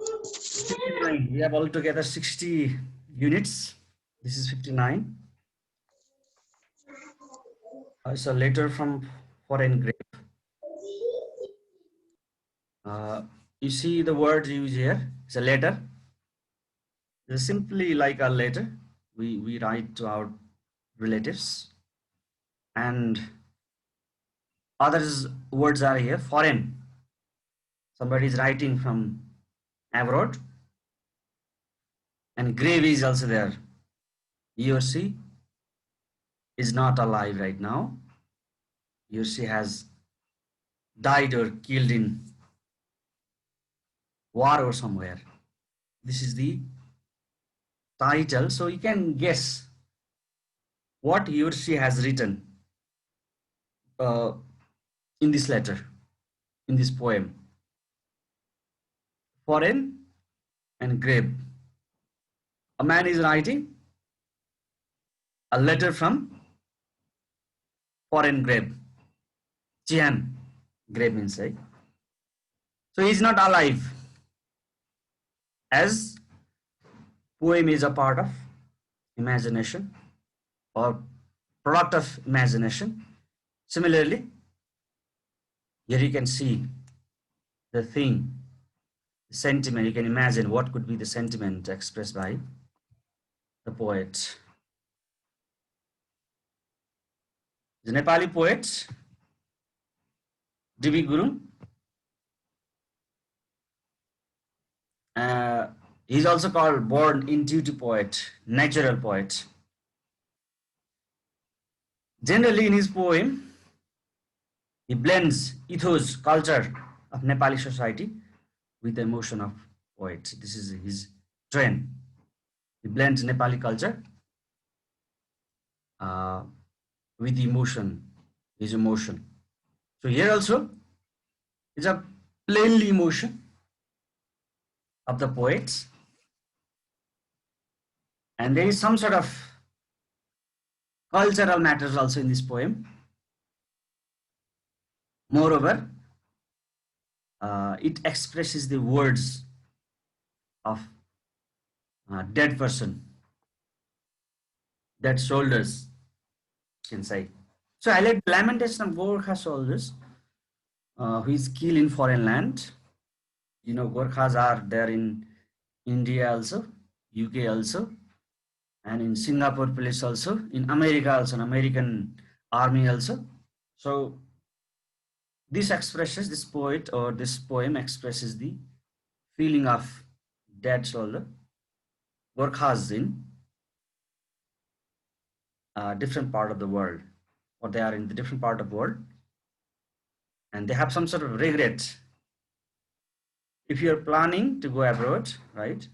59. We have altogether 60 units. This is 59. It's a letter from foreign grave. You see the word used here. It's a letter. It's simply like a letter we write to our relatives. And others words are here. Foreign. Somebody is writing from abroad. And grave is also there. He or she is not alive right now. He or she has died or killed in war or somewhere. This is the title. So you can guess what he or she has written uh, in this letter, in this poem. Foreign and grave. A man is writing a letter from foreign grave. Jian, grave means right. So he is not alive. As poem is a part of imagination or product of imagination. Similarly, here you can see the thing, the sentiment. You can imagine what could be the sentiment expressed by the poet. The Nepali poet, D.B. Gurung, he's also called born intuitive poet, natural poet. Generally, in his poem, he blends ethos, culture of Nepali society with the emotion of poet. This is his trend. He blends Nepali culture uh, with emotion, his emotion. So here also is a plainly emotion of the poets, and there is some sort of cultural matters also in this poem. Moreover, it expresses the words of dead person, dead soldiers, you can say. So I like lamentation of Gorkha soldiers who is killed in foreign land. You know, Gorkhas are there in India also, UK also, and in Singapore police also, in America also, an American army also. So this expresses, this poet or this poem expresses the feeling of dead soldier, Gorkhas in a different part of the world, or they are in the different part of the world, and they have some sort of regret. If you are planning to go abroad, right?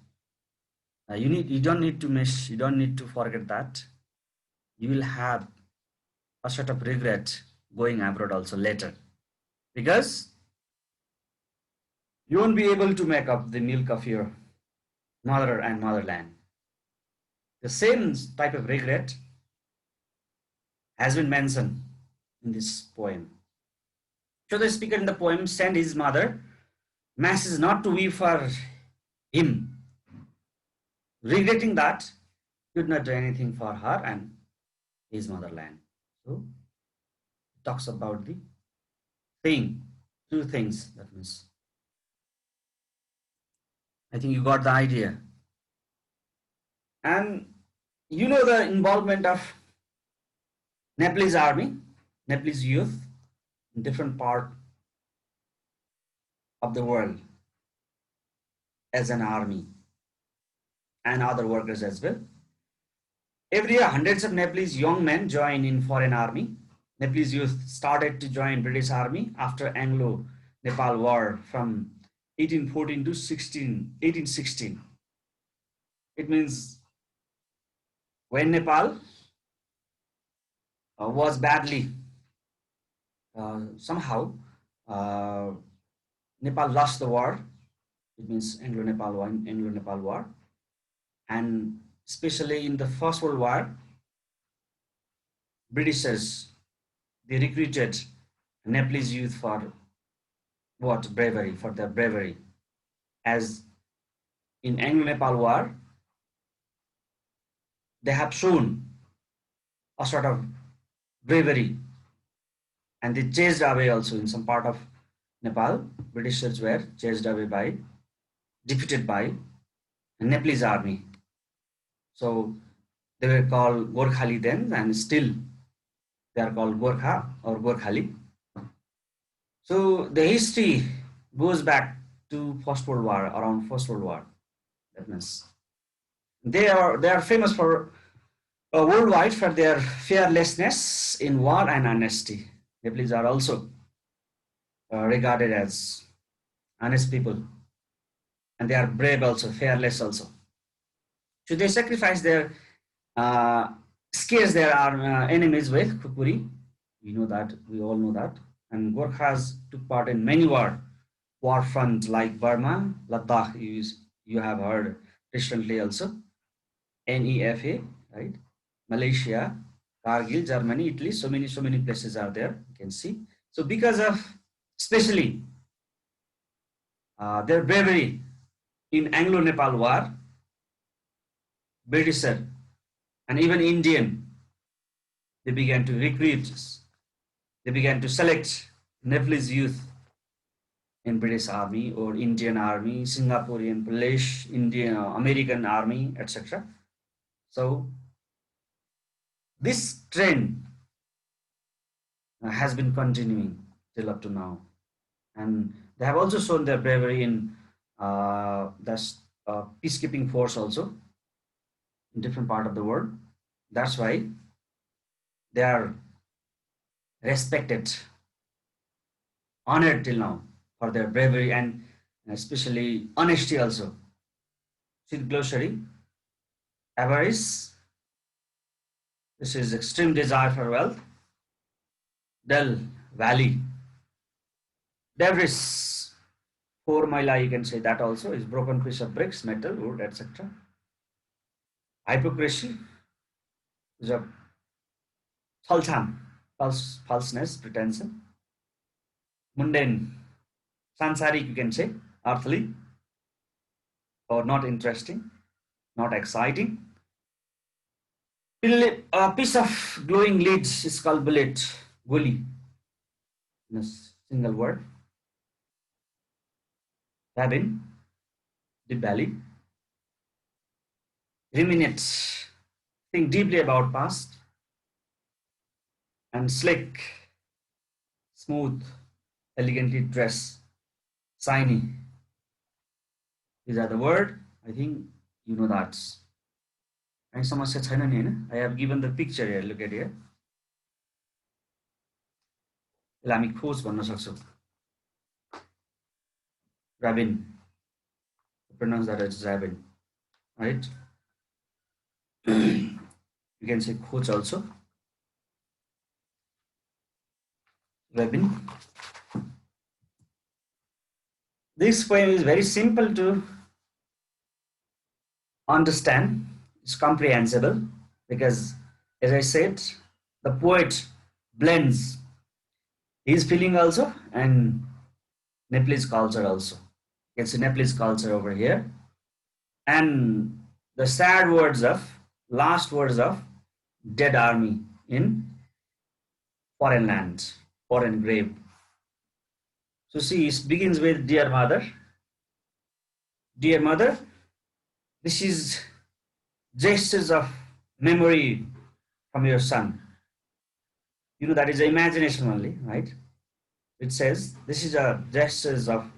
You don't need to miss, you don't need to forget that. You will have a sort of regret going abroad also later, because you won't be able to make up the milk of your mother and motherland. The same type of regret has been mentioned in this poem. So the speaker in the poem sent his mother message not to weep for him, regretting that he could not do anything for her and his motherland. So it talks about the thing, two things. That means I think you got the idea. And you know the involvement of Nepalese army, Nepalese youth in different part of the world as an army and other workers as well. Every year, hundreds of Nepalese young men join in foreign army. Nepalese youth started to join British army after Anglo-Nepal War from 1814 to 1816. It means when Nepal was badly, somehow, uh, Nepal lost the war. It means Anglo-Nepal War, and especially in the First World War, Britishers, they recruited Nepalese youth for what? Bravery, for their bravery. As in Anglo-Nepal War, they have shown a sort of bravery, and they chased away also in some part of Nepal. Britishers were chased away by, defeated by Nepalese army. So they were called Gorkhali then, and still they are called Gorkha or Gorkhali. So the history goes back to First World War, around First World War. That means they are famous for worldwide for their fearlessness in war and honesty. Nepalese are also regarded as honest people, and they are brave also, fearless also. So they sacrifice their uh, scares their enemies with Khupuri. We know that, we all know that. And Gorkhas took part in many war front like Burma, Ladakh. You have heard recently also. NEFA, right? Malaysia, Kargil, Germany, Italy. So many places are there. You can see. So because of especially their bravery in Anglo-Nepal War, British and even Indian, they began to recruit, they began to select Nepalese youth in British Army or Indian Army, Singaporean, Polish, Indian, American Army, etc. So this trend has been continuing till up to now, and they have also shown their bravery in the peacekeeping force also in different part of the world. That's why they are respected, honored till now for their bravery and especially honesty also. See the glossary. Avarice, this is extreme desire for wealth. Del, valley. Debris, formula, you can say that also, is broken piece of bricks, metal, wood, etc. Hypocrisy is a falseness, pretension. Mundane, sansaric, you can say, earthly, or not interesting, not exciting. A piece of glowing leads is called bullet, guli, in a single word. Rabin, the belly. Ruminate, think deeply about past. And slick, smooth, elegantly dressed, shiny. These are the word. I think you know that. And समस्या छैन नि हैन? I have given the picture here. Look at here. यसलाई हामी खोज भन्न सक्छौँ. Rabin. Pronounce that as Rabin. Right? You can say खोज also. Rabin. This poem is very simple to understand. It's comprehensible because, as I said, the poet blends his feeling also and Nepalese culture also. It's a Nepalese culture over here. And the sad words of, last words of dead army in foreign land, foreign grave. So see, it begins with Dear Mother. Dear Mother, this is gestures of memory from your son. You know, that is imagination only, right? It says, this is a gestures of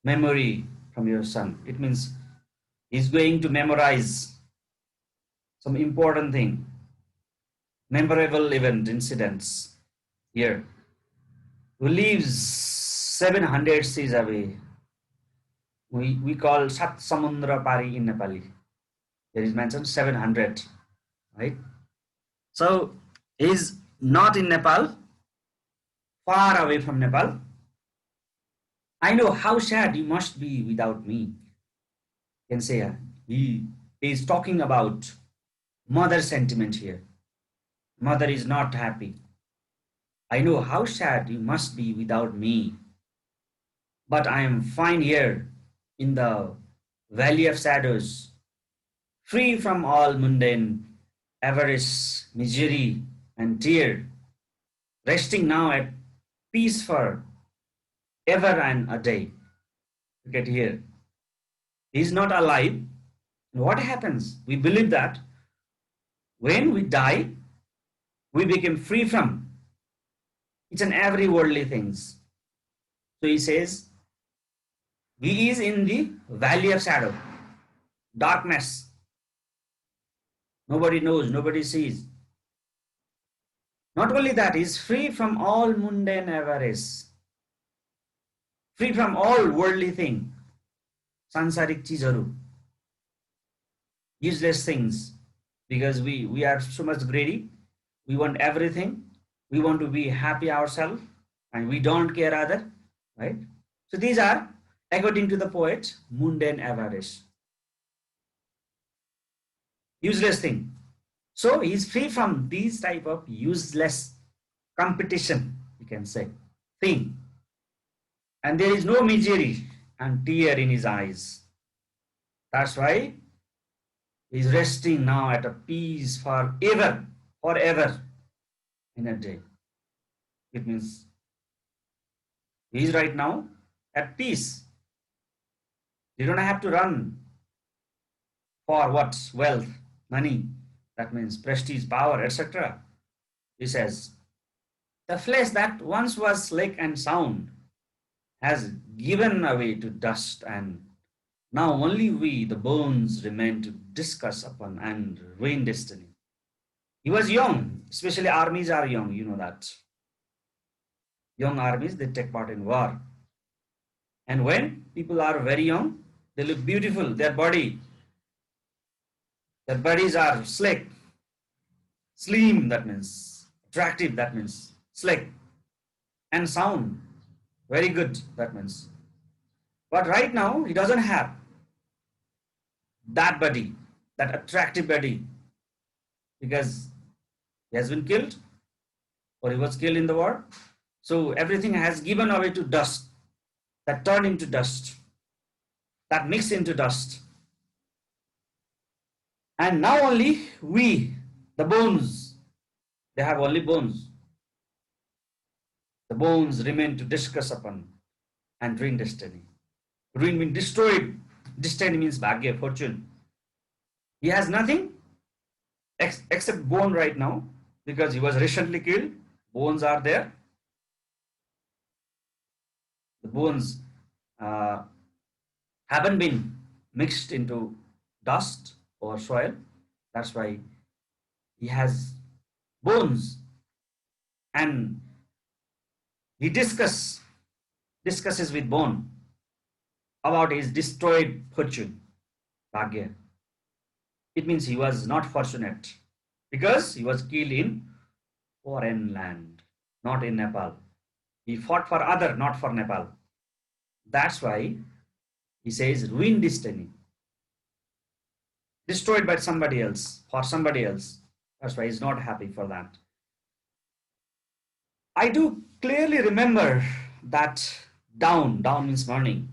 memory from your son. It means he's going to memorize some important thing, memorable event, incidents here. Who lives 700 seas away. We call Sat Samundra Pari in Nepali. There is mentioned 700, right? So he's not in Nepal, far away from Nepal. I know how sad you must be without me. You can say he is talking about mother sentiment here. Mother is not happy. I know how sad you must be without me. But I am fine here in the valley of shadows, free from all mundane avarice, misery, and tear, resting now at peace for ever and a day. Look at here. He is not alive. What happens? We believe that when we die, we become free from each and every worldly things. So he says, he is in the valley of shadow, darkness. Nobody knows, nobody sees. Not only that, he is free from all mundane avarice, free from all worldly thing, sansarik chizaru, useless things, because we are so much greedy. We want everything. We want to be happy ourselves, and we don't care other, right? So these are, according to the poet, mundane avarice, useless thing. So he is free from these type of useless competition, you can say, thing. And there is no misery and tear in his eyes. That's why he is resting now at a peace forever, forever in a day. It means he is right now at peace. You don't have to run for what? Wealth, money, that means prestige, power, etc. He says, the flesh that once was slick and sound has given away to dust, and now only we, the bones, remain to discuss upon and ruin destiny. He was young, especially armies are young, you know that. Young armies, they take part in war. And when people are very young, they look beautiful, their bodies are slick, slim, that means attractive, that means slick, and sound, very good, that means. But right now, he doesn't have that body, that attractive body, because he has been killed or he was killed in the war. So everything has given away to dust, that turned into dust, that mixed into dust. And now only we, the bones, they have only bones. The bones remain to discuss upon and ruin destiny. Ruin means destroyed. Destiny means bhagya, fortune. He has nothing except bone right now because he was recently killed. Bones are there. The bones uh, haven't been mixed into dust or soil. That's why he has bones, and he discusses with bone about his destroyed fortune, bhagya. It means he was not fortunate because he was killed in foreign land, not in Nepal. He fought for other, not for Nepal. That's why he says ruined destiny, destroyed by somebody else, for somebody else. That's why he's not happy for that. I do clearly remember that down means morning,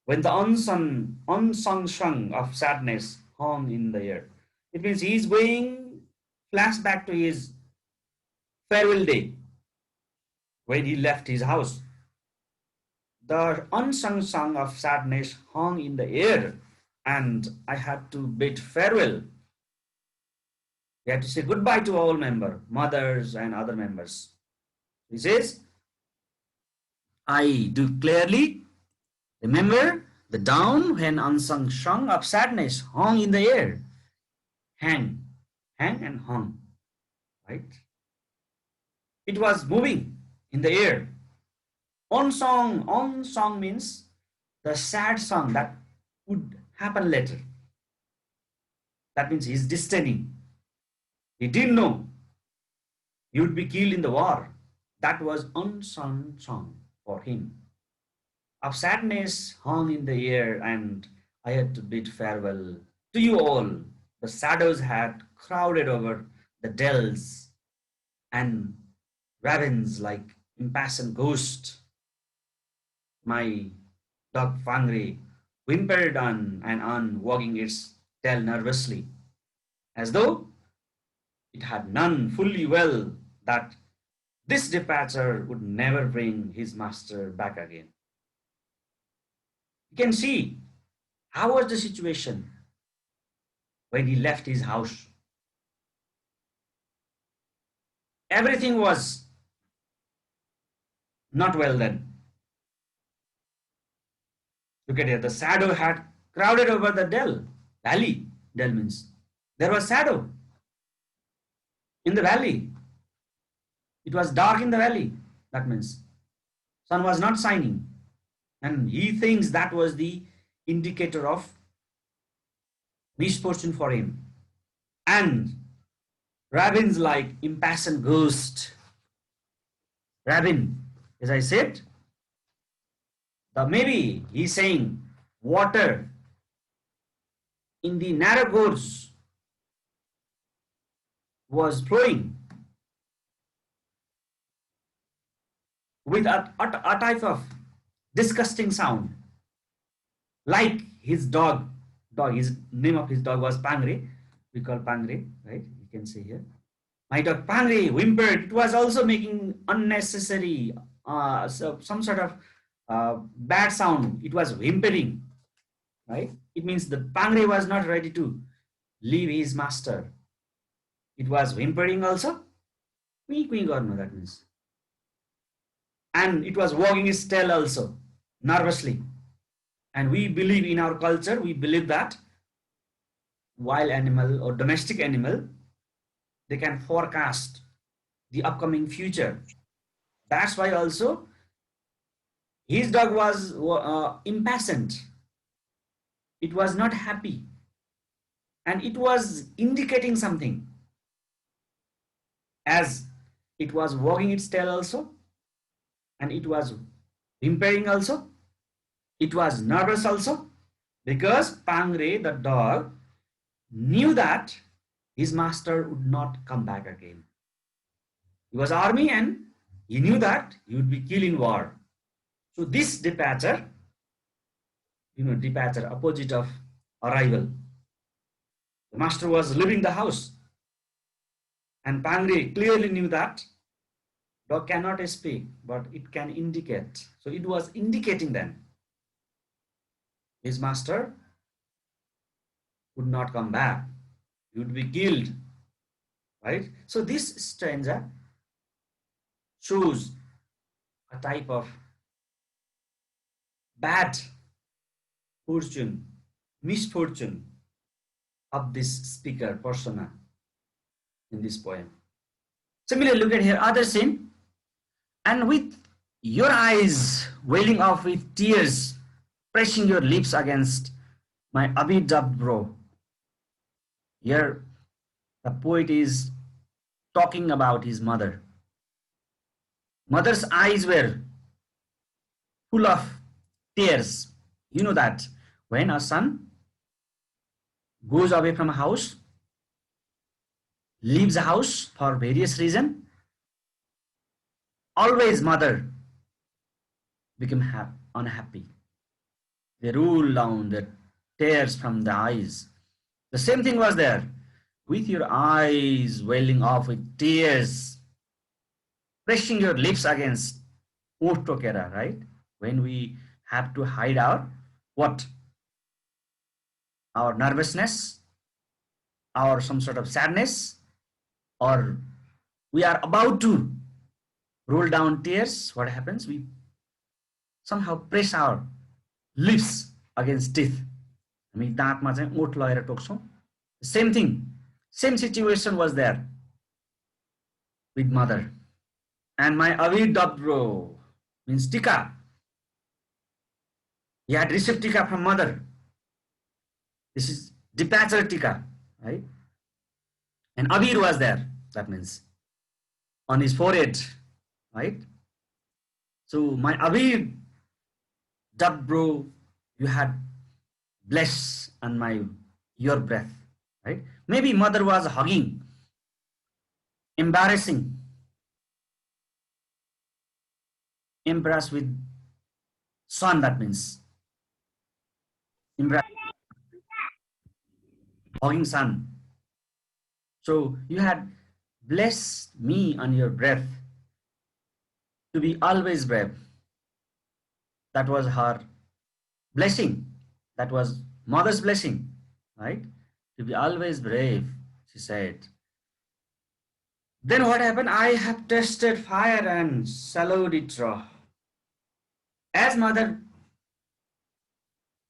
when the unsung song of sadness hung in the air. It means he is going flashback to his farewell day when he left his house. The unsung song of sadness hung in the air, and I had to bid farewell. We had to say goodbye to all members, mothers and other members. He says, I do clearly remember the dawn when unsung song of sadness hung in the air. Hang and hung, right? It was moving in the air. On song means the sad song that would happen later. That means his destiny. He didn't know he would be killed in the war. That was unsung song for him. Of sadness hung in the air, and I had to bid farewell to you all. The shadows had crowded over the dells and ravines like impassioned ghosts. My dog Fangri whimpered on, wagging its tail nervously, as though it had known fully well that this departure would never bring his master back again. You can see how was the situation when he left his house. Everything was not well then. Look at here, the shadow had crowded over the dell, valley. Dell means there was shadow in the valley. It was dark in the valley. That means sun was not shining. And he thinks that was the indicator of misfortune for him. And Rabin's like impassioned ghost. Rabin, as I said, maybe he's saying water in the narrow gorge was flowing with a type of disgusting sound, like his dog. His name of his dog was Pangre. We call Pangre, right? You can see here. My dog Pangre whimpered. It was also making unnecessary, some sort of bad sound. It was whimpering, right? It means the Pangre was not ready to leave his master. It was whimpering also. Queen garno, that means. And it was wagging its tail also, nervously. And we believe in our culture, we believe that wild animal or domestic animal, they can forecast the upcoming future. That's why also his dog was impatient. It was not happy. And it was indicating something, as it was wagging its tail also, and it was whimpering also. It was nervous also, because Pangre, the dog, knew that his master would not come back again. He was army and he knew that he would be killed in war. So this departure, departure, opposite of arrival. The master was leaving the house, and Pangre clearly knew that dog cannot speak, but it can indicate. So it was indicating then his master would not come back. He would be killed, right? So this stanza shows a type of bad fortune, misfortune of this speaker persona in this poem. Similarly, look at here, other scene. And with your eyes welling off with tears, pressing your lips against my abidab bro. Here, the poet is talking about his mother. Mother's eyes were full of tears. You know that when a son goes away from a house, leaves a house for various reasons, always mother become unhappy. They roll down the tears from the eyes. The same thing was there. With your eyes welling off with tears, pressing your lips against Otokera, right? When we have to hide our what? Our nervousness, our some sort of sadness, or we are about to roll down tears, what happens? We somehow press our lips against teeth. हामी दाँतमा चाहिँ ओठ लगाएर टोक्छौँ. Same thing, same situation was there with mother. And my Avid Dabro means tika. He had received tika from mother. This is departure tika, right? And Abir was there. That means on his forehead, right? So my Abir Dabro, you had bless on your breath, right? Maybe mother was hugging, embarrassing, embarrassed with son. That means Imran, hugging son. So you had blessed me on your breath to be always brave. That was her blessing. That was mother's blessing, right? To be always brave, she said. Then what happened? I have tested fire and swallowed it raw. As mother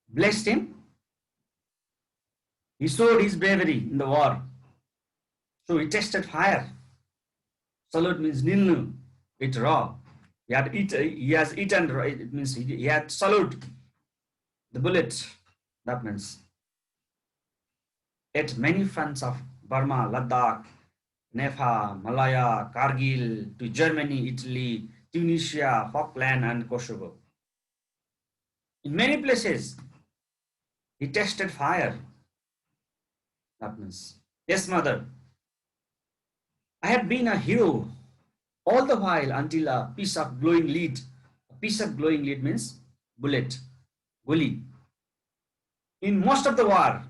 blessed him, he showed his bravery in the war. So he tested fire. Swallowed means nilnu, it raw. He has eaten raw. It means he had swallowed the bullet. That means at many fronts of Burma, Ladakh, Nepal, Malaya, Kargil, to Germany, Italy, Tunisia, Falkland, and Kosovo. In many places, he tested fire. That means, yes, mother, I had been a hero all the while until a piece of glowing lead. A piece of glowing lead means bullet, guli. In most of the war,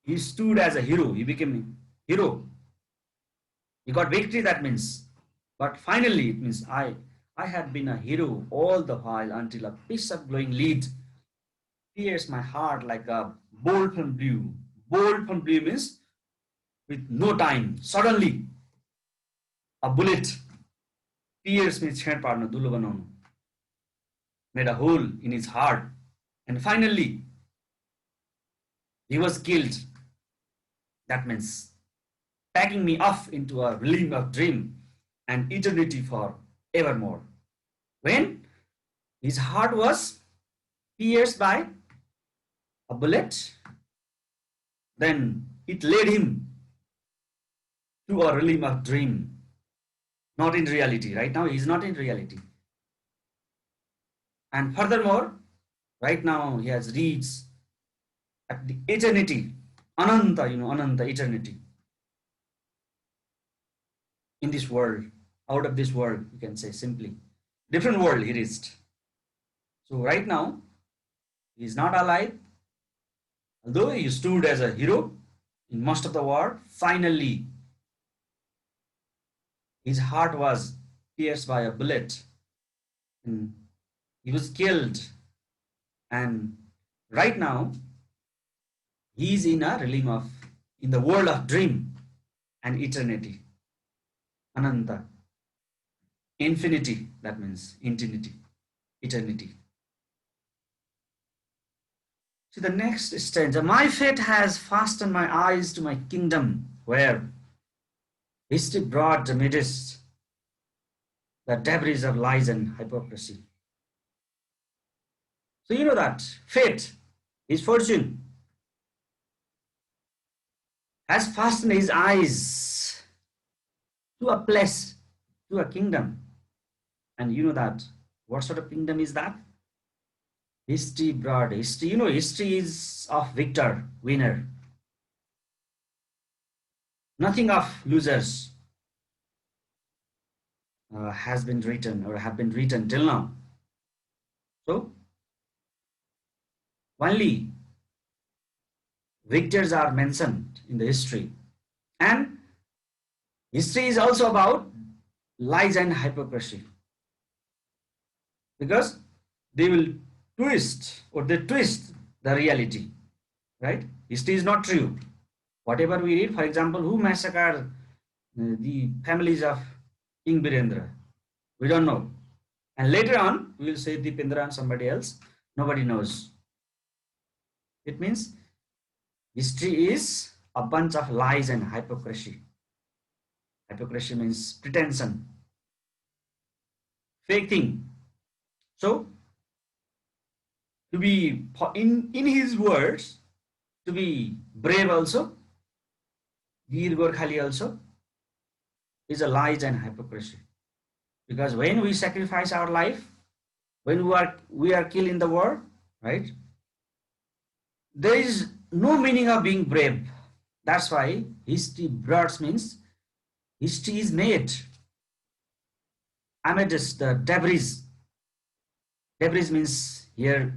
he stood as a hero. He became a hero. He got victory, that means. But finally, it means I had been a hero all the while until a piece of glowing lead pierced my heart like a bolt from blue. Bolt from blue means with no time. Suddenly, a bullet pierced me, छेड पार्न दुलो बनाउनु, made a hole in his heart. And finally, he was killed. That means packing me off into a realm of dream and eternity for evermore. When his heart was pierced by a bullet, then it led him to a realm of dream, not in reality. Right now, he is not in reality. And furthermore, right now he has reached at the eternity, Ananta, Ananta, eternity. In this world, out of this world, you can say simply. Different world he reached. So right now, he is not alive. Although he stood as a hero in most of the war, finally, his heart was pierced by a bullet. And he was killed. And right now, he is in a realm of, in the world of dream and eternity. Ananta. Infinity, that means infinity, eternity. See the next stanza. My fate has fastened my eyes to my kingdom, where history brought amidst the debris of lies and hypocrisy. So you know that fate, his fortune, has fastened his eyes to a place, to a kingdom. And you know that. What sort of kingdom is that? History brought history. You know, history is of victor, winner. Nothing of losers has been written or have been written till now. So, only victors are mentioned in the history. And history is also about lies and hypocrisy. Because they will twist the reality, right? History is not true. Whatever we read, for example, who massacred the families of King Birendra? We don't know. And later on, we will say Dipendra and somebody else. Nobody knows. It means history is a bunch of lies and hypocrisy. Hypocrisy means pretension, fake thing. So, to be, in his words, to be brave also, Veer Gorkhali also, is a lies and hypocrisy. Because when we sacrifice our life, when we are killed in the war, right? There is no meaning of being brave. That's why history brought means history is made amidst the debris. Debris means here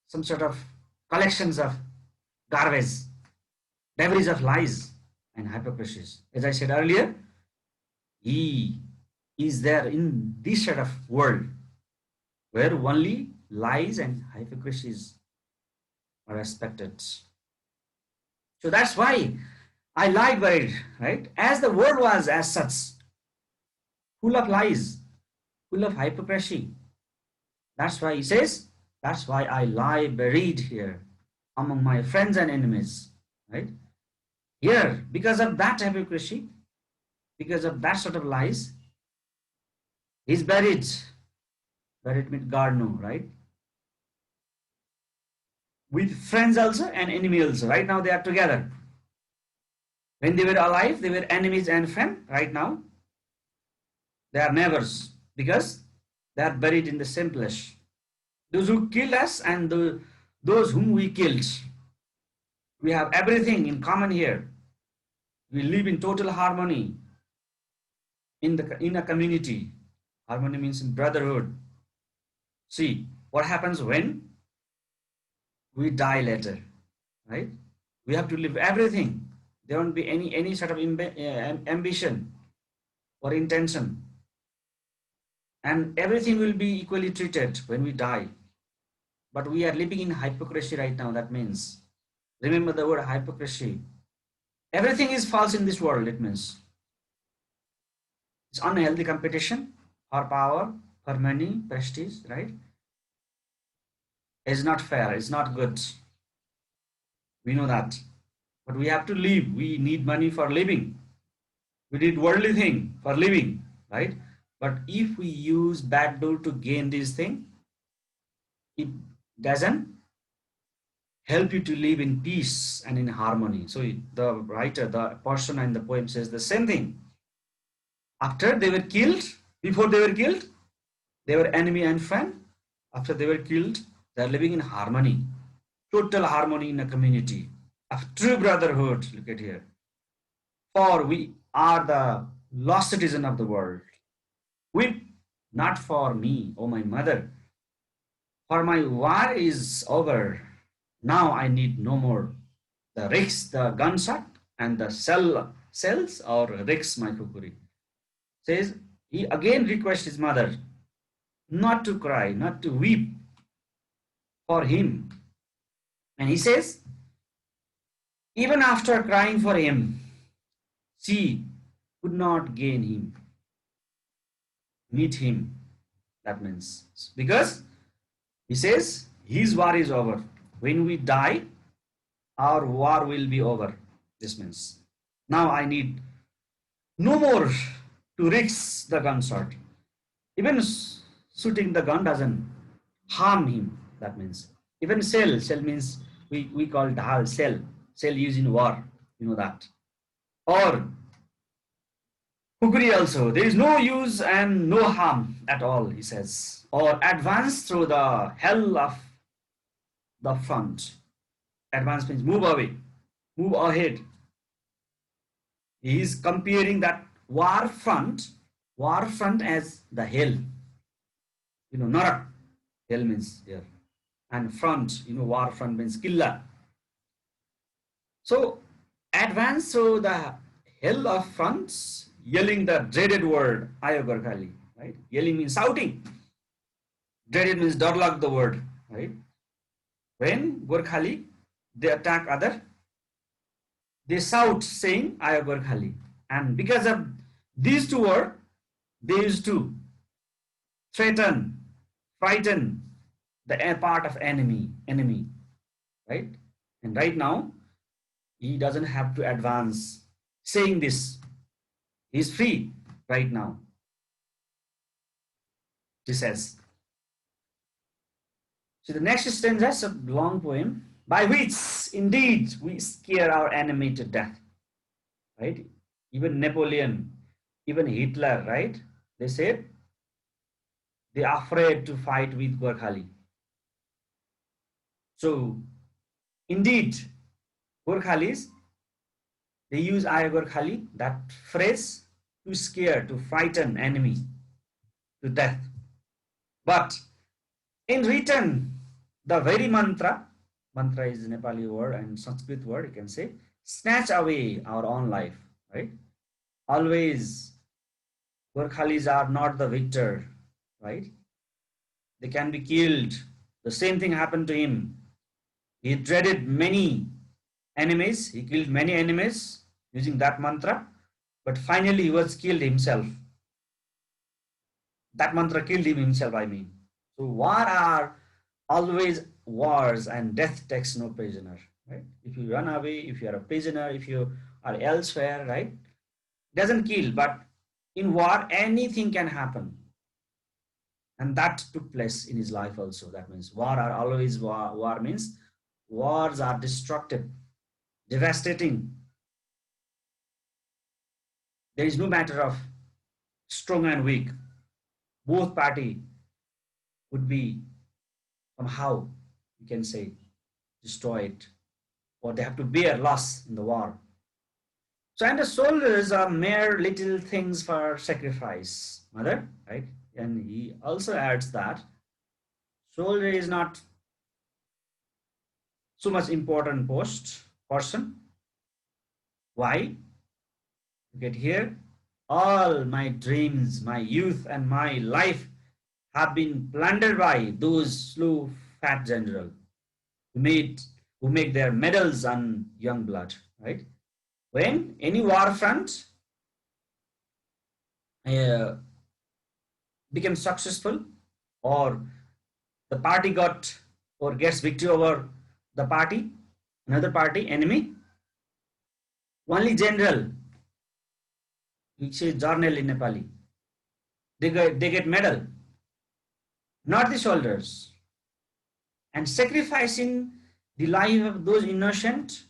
some sort of collections of garbage, debris of lies and hypocrisies. As I said earlier, he is there in this sort of world where only lies and hypocrisies are respected. So that's why I like B.Ed, right? As the world was as such, full of lies, full of hypocrisy. That's why he says, that's why I lie buried here among my friends and enemies, right? Here, because of that hypocrisy, because of that sort of lies, he's buried. Buried with God, no, right? With friends also and enemies also. Right now they are together. When they were alive, they were enemies and friends. Right now, they are neighbors because they are buried in the same place. Those who killed us and those whom we killed, we have everything in common here. We live in total harmony in a community. Harmony means in brotherhood. See what happens when we die later, right? We have to live everything. There won't be any sort of ambition or intention, and everything will be equally treated when we die. But we are living in hypocrisy right now. That means, remember the word hypocrisy. Everything is false in this world. It means it's unhealthy competition for power, for money, prestige, right? It's not fair. It's not good. We know that. But we have to live. We need money for living. We need worldly thing for living, right? But if we use bad door to gain this thing, it doesn't help you to live in peace and in harmony. So the writer, the person and the poem says the same thing. After they were killed, before they were killed, they were enemy and friend. After they were killed, they are living in harmony, total harmony in a community of true brotherhood. Look at here. For we are the lost citizen of the world. Weep not for me, O my mother, for my war is over. Now I need no more the ricks, the gunshot, and the cells or ricks, my kukuri. Says he again requests his mother not to cry, not to weep for him. And he says, even after crying for him, she could not gain him, meet him. That means, because he says his war is over. When we die, our war will be over. This means now I need no more to risk the gunshot. Even shooting the gun doesn't harm him. That means even cell means we call dhal, cell used in war. You know that. Or kukri also. There is no use and no harm at all, he says. Or advance through the hell of the front. Advance means move away, move ahead. He is comparing that war front as the hell. You know, narak, hell means here. And front, you know, war front means killa. So advance through the hell of fronts, yelling the dreaded word, Ayo Gorkhali, right? Yelling means shouting. Dreaded means darlag the word, right? When Gorkhali, they attack other, they shout saying Ayo Gorkhali. And because of these two words, they used to threaten, frighten the part of enemy, right? And right now, he doesn't have to advance saying this. He's free right now. He says. So the next stanza is a long poem by which indeed we scare our enemy to death. Right? Even Napoleon, even Hitler, right? They said they are afraid to fight with Gorkhali. So indeed, Gorkhalis, they use Aya Gorkhali, that phrase, to scare, to frighten enemy to death. But in return, The very mantra, mantra is Nepali word and Sanskrit word, you can say, snatch away our own life, right? Always, Gorkhalis are not the victor, right? They can be killed. The same thing happened to him. He dreaded many enemies. He killed many enemies using that mantra, but finally he was killed himself. That mantra killed him himself, I mean. So war are always wars, and death takes no prisoner, right? If you run away, if you are a prisoner, if you are elsewhere, right? Doesn't kill, but in war, anything can happen. And that took place in his life also. That means war are always war. War means wars are destructive, devastating. There is no matter of strong and weak. Both party would be somehow, you can say, destroyed, or they have to bear loss in the war. So, and the soldiers are mere little things for sacrifice, mother, right? And he also adds that soldier is not so much important person. Why? You get here, all my dreams, my youth, and my life have been plundered by those slow, fat general who made who make their medals on young blood, right? When any war front uh, became successful, or the party got or gets victory over the party, another party, enemy, only general, we say journal in Nepali, they get medal, not the soldiers. And sacrificing the life of those innocent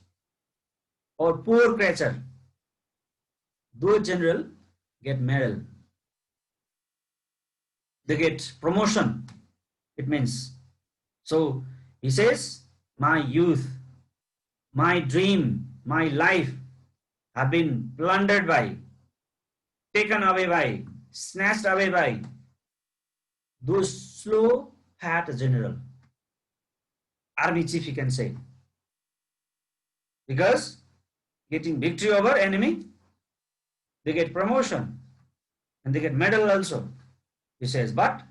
or poor creature, those general get medal, they get promotion. It means, so he says, my youth, my dream, my life have been plundered by, taken away by, snatched away by those slow fat general, army chief, you can say. Because getting victory over enemy, they get promotion and they get medal also. He says, but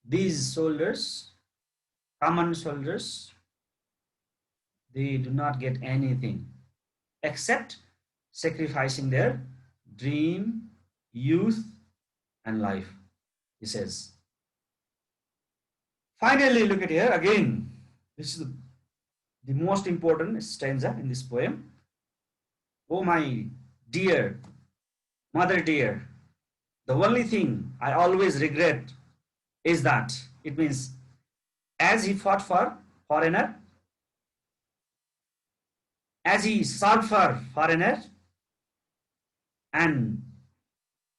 these soldiers, common soldiers, they do not get anything except sacrificing their dream, youth, and life. He says. Finally, look at here again. This is the most important stanza in this poem. Oh, my dear, mother dear, the only thing I always regret is that, it means, as he fought for foreigner, as he served for foreigner, and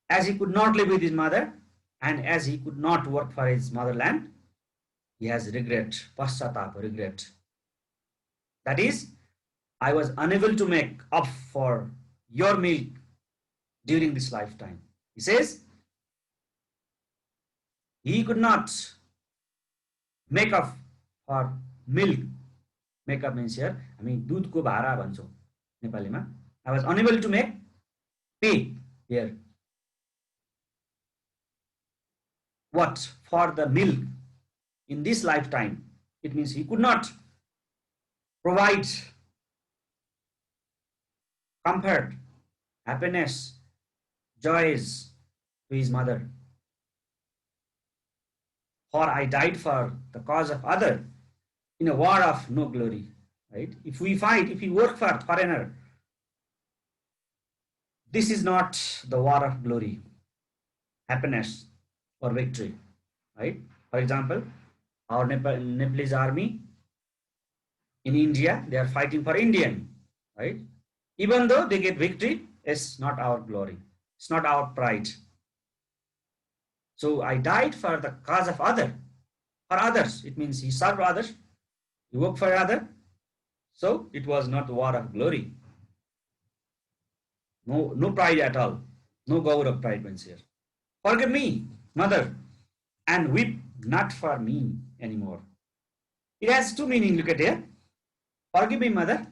as he could not live with his mother, and as he could not work for his motherland, he has regret, paschatap, regret. That is, I was unable to make up for your milk during this lifetime. He says, he could not make up for milk. Make up means here, हामी दुधको भारा भन्छौँ नेपालीमा. I was unable to make pay here. What? For the milk in this lifetime. It means he could not provide comfort, happiness, joys to his mother. For I died for the cause of other in a war of no glory. Right? If we fight, if we work for foreigner, this is not the war of glory, happiness, or victory. Right? For example, our Nepalese army in India, they are fighting for Indian. Right? Even though they get victory, it's not our glory. It's not our pride. So I died for the cause of other, for others. It means he served others, he worked for other. So it was not the war of glory. No pride at all. No gaurav pride means here. Forgive me, mother, and weep not for me anymore. It has two meanings. Look at here. Forgive me, mother.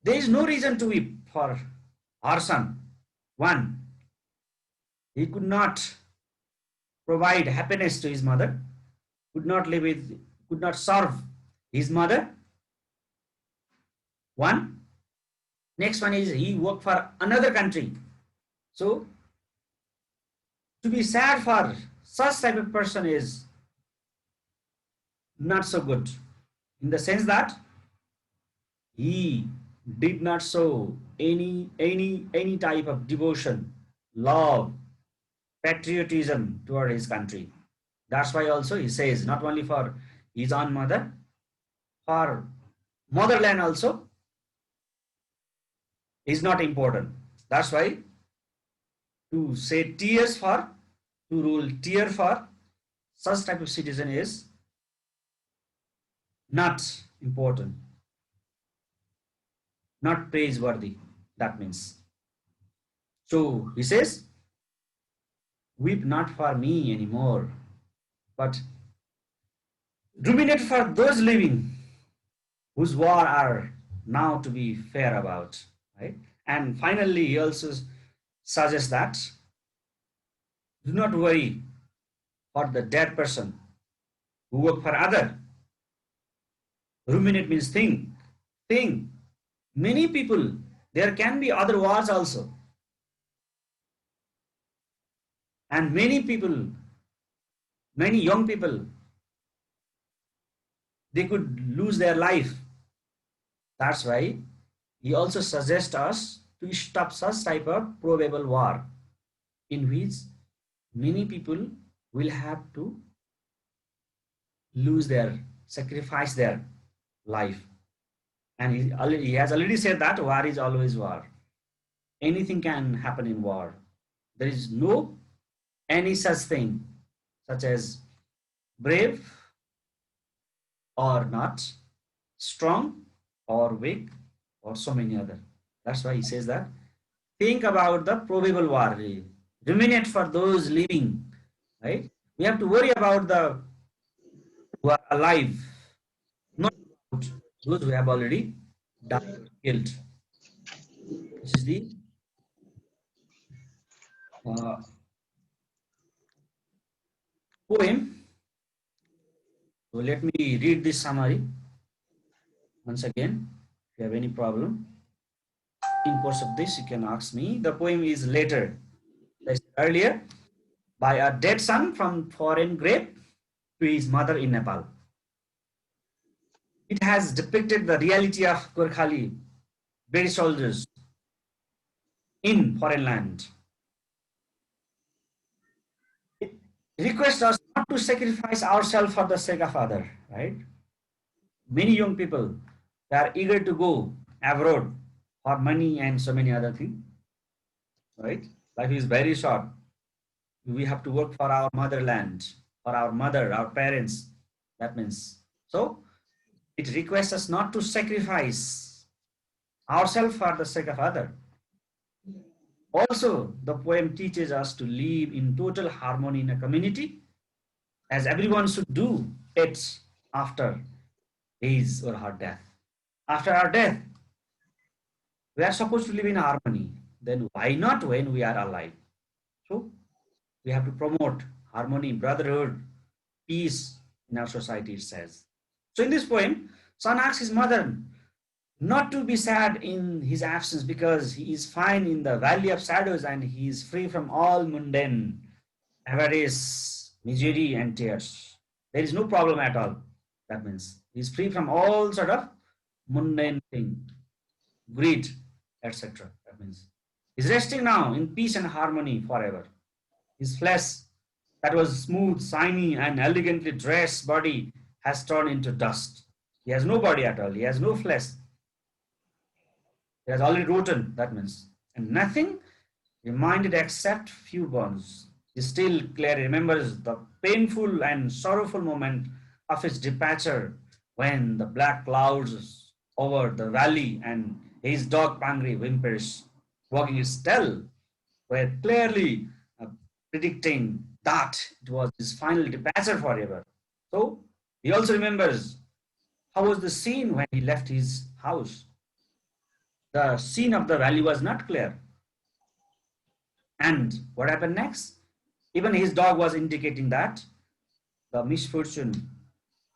There is no reason to weep for our son. One, he could not provide happiness to his mother, could not serve his mother. One. Next one is he worked for another country. So to be sad for such type of person is not so good, in the sense that he did not show any type of devotion, love, patriotism toward his country. That's why also he says not only for his own mother, for motherland also is not important. That's why to say tears for, to rule tear for such type of citizen is not important, not praiseworthy. That means. So he says, weep not for me anymore, but ruminate for those living whose war are now to be fair about. Right? And finally, he also suggests that do not worry for the dead person who work for other. Ruminate means think. Think. Many people, there can be other wars also. And many people, many young people, they could lose their life. That's why he also suggests us to stop such type of probable war in which many people will have to lose their, sacrifice their life. And he has already said that war is always war. Anything can happen in war. There is no any such thing such as brave or not, strong or weak, or so many other. That's why he says that think about the probable war, ruminate for those living, right? We have to worry about the who are alive, not about those who have already died, killed. This is the uh, poem. So let me read this summary once again. If you have any problem in course of this, you can ask me. The poem is later, as I said earlier, by a dead son from foreign grave to his mother in Nepal. It has depicted the reality of Gorkhali, British soldiers in foreign land. It requests us not to sacrifice ourselves for the sake of other, right? Many young people, they are eager to go abroad for money and so many other things, right? Life is very short. We have to work for our motherland, for our mother, our parents. That means, so it requests us not to sacrifice ourselves for the sake of other. Also, the poem teaches us to live in total harmony in a community, as everyone should do it after his or her death. After our death, we are supposed to live in harmony. Then why not when we are alive? So we have to promote harmony, brotherhood, peace in our society, it says. So in this poem, son asks his mother not to be sad in his absence because he is fine in the valley of shadows and he is free from all mundane avarice, misery, and tears. There is no problem at all. That means he is free from all sort of mundane thing, greed, etc. That means he's resting now in peace and harmony forever. His flesh, that was smooth, shiny, and elegantly dressed body, has turned into dust. He has no body at all. He has no flesh. He has already rotten, that means. And nothing reminded except few bones. He still clearly remembers the painful and sorrowful moment of his departure when the black clouds over the valley and his dog Pangri whimpers, wagging his tail, were clearly predicting that it was his final departure forever. So he also remembers How was the scene when he left his house? The scene of the valley was not clear. And what happened next? Even his dog was indicating that the misfortune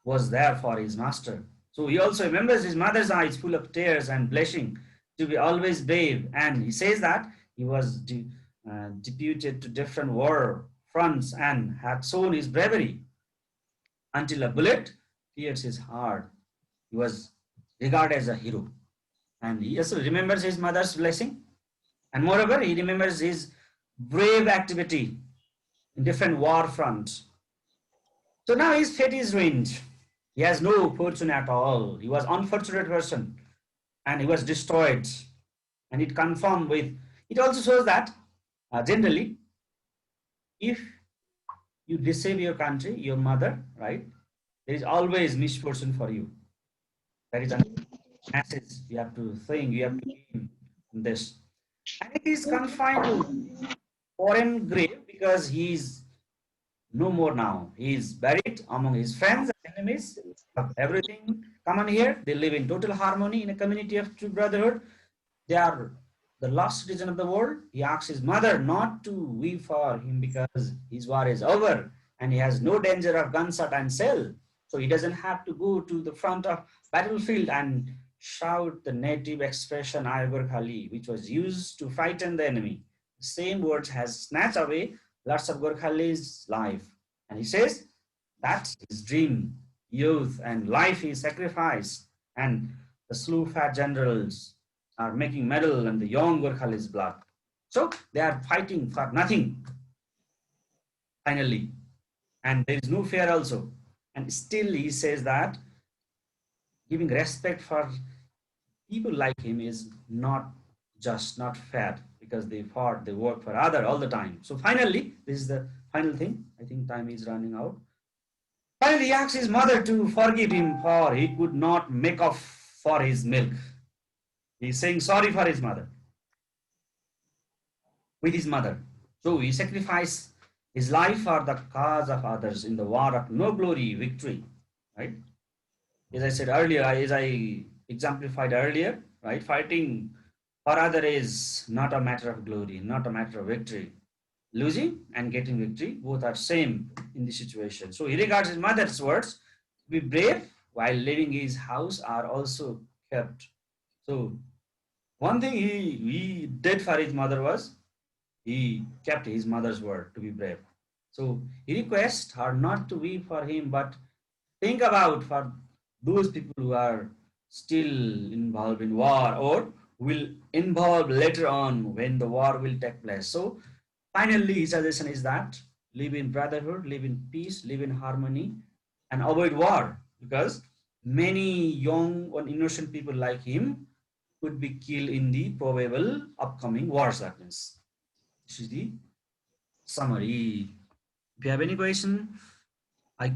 was there for his master. So he also remembers his mother's eyes full of tears and blushing to be always brave. And he says that he was deputed to different war fronts and had shown his bravery until a bullet pierced his heart. He was regarded as a hero. And he also remembers his mother's blessing. And moreover, he remembers his brave activity in different war fronts. So now his fate is ruined. He has no fortune at all. He was unfortunate person and he was destroyed. And it confirmed with, it also shows that generally, if you deceive your country, your mother, right, there is always misfortune for you. That is a message you have to think, you have to aim in this. And it is confined to foreign grave because he is no more now. He is buried among his friends and enemies. Have everything common here. They live in total harmony in a community of true brotherhood. They are the lost citizen of the world. He asks his mother not to weep for him because his war is over and he has no danger of gunshot and shell. So he doesn't have to go to the front of battlefield and shout the native expression Ayagur Khali, which was used to frighten the enemy. The same words has snatched away lots of Gorkhali's life. And he says that's his dream, youth and life he sacrificed. And the slew fat generals are making medal and the young Gorkhali's blood. So they are fighting for nothing, finally. And there is no fear also. And still he says that giving respect for people like him is not just, not fair because they fought, they work for other all the time. So finally, this is the final thing. I think time is running out. Finally, he asks his mother to forgive him for he could not make off for his milk. He's saying sorry for his mother, with his mother. So he sacrificed his life for the cause of others in the war of no glory, victory, right? As I said earlier, as I exemplified earlier, right? Fighting for other is not a matter of glory, not a matter of victory. Losing and getting victory, both are same in this situation. So he regards his mother's words to be brave while leaving his house are also kept. So one thing he did for his mother was he kept his mother's word to be brave. So he requests her not to weep for him, but think about for those people who are still involved in war or will involve later on when the war will take place. So finally, his suggestion is that live in brotherhood, live in peace, live in harmony, and avoid war because many young or innocent people like him could be killed in the probable upcoming wars. That means this is the summary. If you have any question, I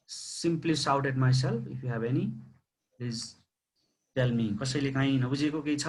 simply shout at myself. If you have any, please tell me. कसैले काहीँ नबुझेको केही छ?